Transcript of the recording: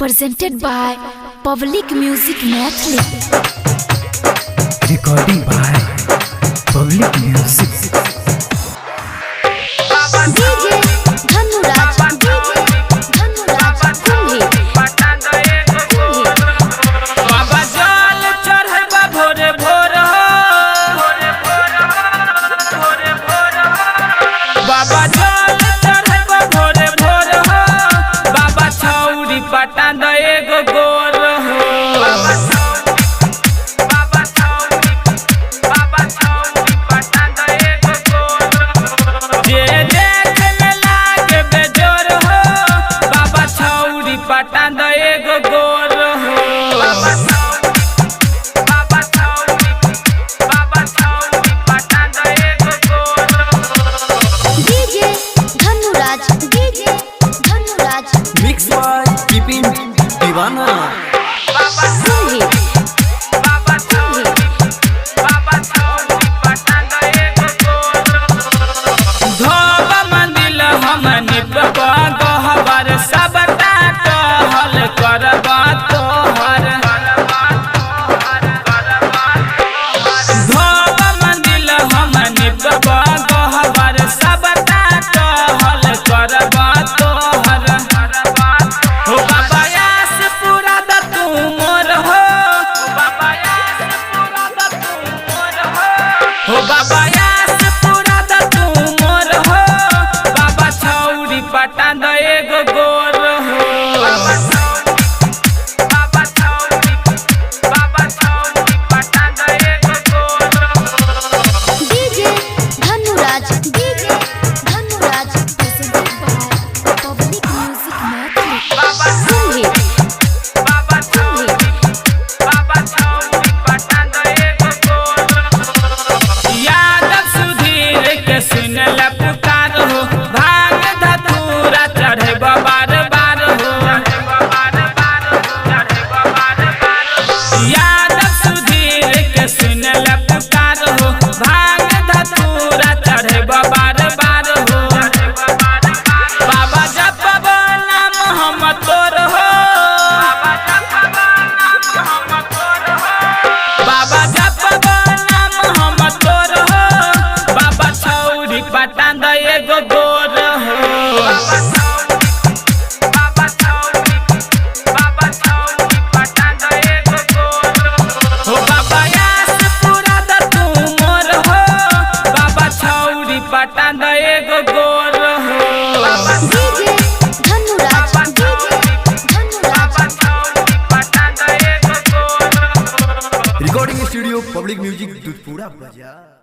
presented by Public Music Mathli. Recording by Public Music. DJ Dhanuraj Kumbhi. बाबा जल चढ़बा भोरे भोर बाबा जल चढ़बा भोरे भोर बाबा छौरी पटा द एगो गोर जे देख में लागे बेजोर हो बाबा छौरी पटा द एगो गोर DJ Dhanuraj Mix by Kipin Divana. Kumbhi. धोबा मंदिल हमनी गहबर सबटा टहल करबा तोहर धोबा मंदिल हमनी गहबर सबटा टहल करबा तोहर हो बाबा यास पूरा द तू मोर हो बाबा यास पूरा द तू मोर हो बाबा यास पूरा द तू मोर हो बाबा छौरी पटा द एगो गोर हो DJ Dhanuraj presented by Public Music Mathli. Kumbhi. Yadav Sudhir के सुनल पुकार हो भाग धतूरा चढ़े बार बार हो यादव सुधीर के सुनल पुकार हो भाग धतूरा चढ़े बार बार हो बाबा जप नाम हम तोर हो बाबा जप नाम हम तोर हो बाबा छौरी पटा द एगो गोर हो हो बाबा यास पूरा द तू मोर हो बाबा छौरी पटा द एगो गोर हो DJ Dhanuraj Recording Studio Public Music Dudhpura Bazaar.